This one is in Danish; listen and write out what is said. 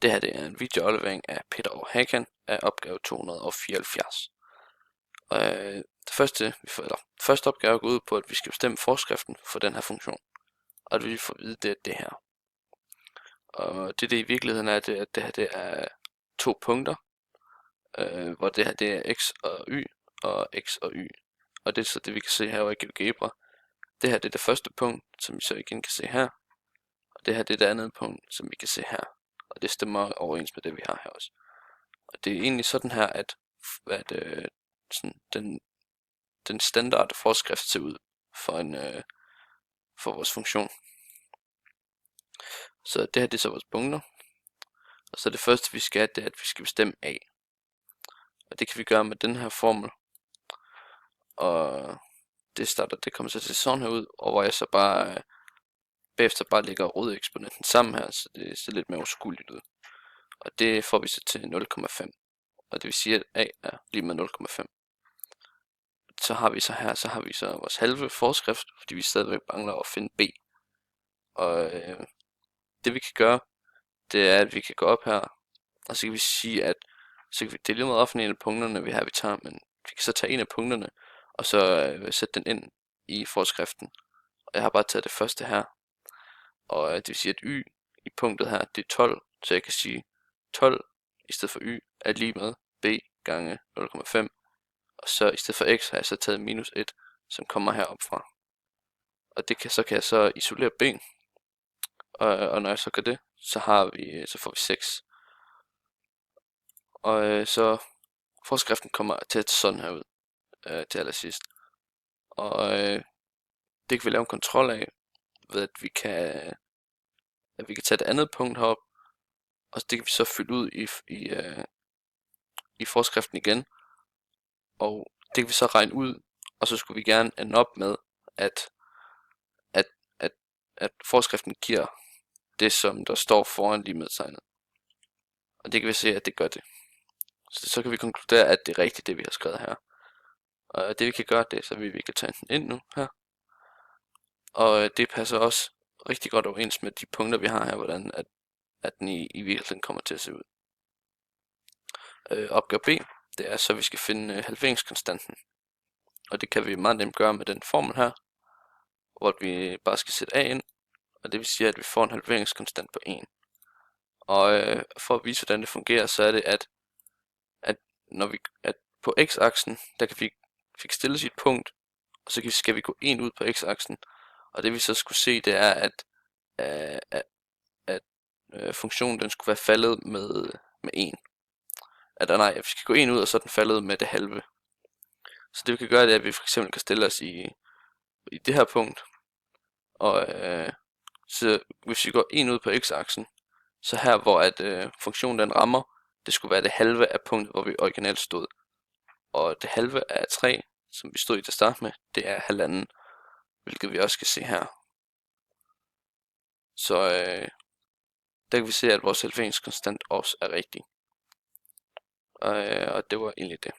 Det her det er en videoaflevering af Peter og Hakan af opgave 274. Første opgave går ud på, at vi skal bestemme forskriften for den her funktion. Og det vi får at vide, det er det her. Og det i virkeligheden er, det, at det her det er to punkter, hvor det her det er x og y, og x og y. Og det er så det vi kan se her i GeoGebra. Det her det er det første punkt, som vi så igen kan se her. Og det her det er det andet punkt, som vi kan se her. Og det stemmer overens med det vi har her også. Og det er egentlig sådan her, at sådan den standard forskrift ser ud for vores funktion. Så det her det er så vores punkter. Og så det første vi skal, det er at vi skal bestemme a. Og det kan vi gøre med den her formel. Og det kommer så til sådan her ud, og hvor jeg så bare bagefter bare lægger rodeksponenten sammen her, så det ser lidt mere uskueligt ud. Og det får vi så til 0,5. Og det vil sige, at a er lige med 0,5. Så har vi så vores halve forskrift, fordi vi stadigvæk mangler at finde b. Og det vi kan gøre, det er, at vi kan gå op her, og så kan vi sige, at så kan vi dele med op en af punkterne, vi tager, men vi kan så tage en af punkterne, og så sætte den ind i forskriften. Og jeg har bare taget det første her, og det vil sige, at y i punktet her, det er 12, så jeg kan sige 12 i stedet for y er lige med b gange 0,5, og så i stedet for x har jeg så taget minus 1, som kommer herop fra. Og så kan jeg så isolere b, og når jeg så gør det, så får vi 6. Og så forskriften kommer til at tage sådan her ud til allersidst. Og det kan vi lave en kontrol af, ved at vi kan tage det andet punkt herop, og det kan vi så fylde ud i forskriften igen. Og det kan vi så regne ud, og så skulle vi gerne ende op med, at forskriften giver det, som der står foran lige med tegnet. Og det kan vi se, at det gør det. Så kan vi konkludere, at det er rigtigt, det vi har skrevet her. Og det vi kan gøre, det er, så vi kan tage den ind nu her. Og det passer også rigtig godt overens med de punkter, vi har her, hvordan at den i virkeligheden kommer til at se ud. Opgave B, det er så, vi skal finde halveringskonstanten. Og det kan vi meget nemt gøre med den formel her, hvor vi bare skal sætte a ind. Og det vil sige, at vi får en halveringskonstant på 1. Og for at vise, hvordan det fungerer, så er det, at på x-aksen, der kan vi stille os i et punkt, og så skal vi gå 1 ud på x-aksen. Og det vi så skulle se, det er, at funktionen den skulle være faldet med 1. Vi skal gå 1 ud, og så er den faldet med det halve. Så det vi kan gøre, det er, at vi for eksempel kan stille os i det her punkt. Og så hvis vi går 1 ud på x-aksen, så her hvor funktionen den rammer, det skulle være det halve af punktet, hvor vi originalt stod. Og det halve af 3, som vi stod i til at starte med, det er 1,5, hvilket vi også kan se her. Så der kan vi se, at vores halveringskonstant også er rigtig. Og det var egentlig det.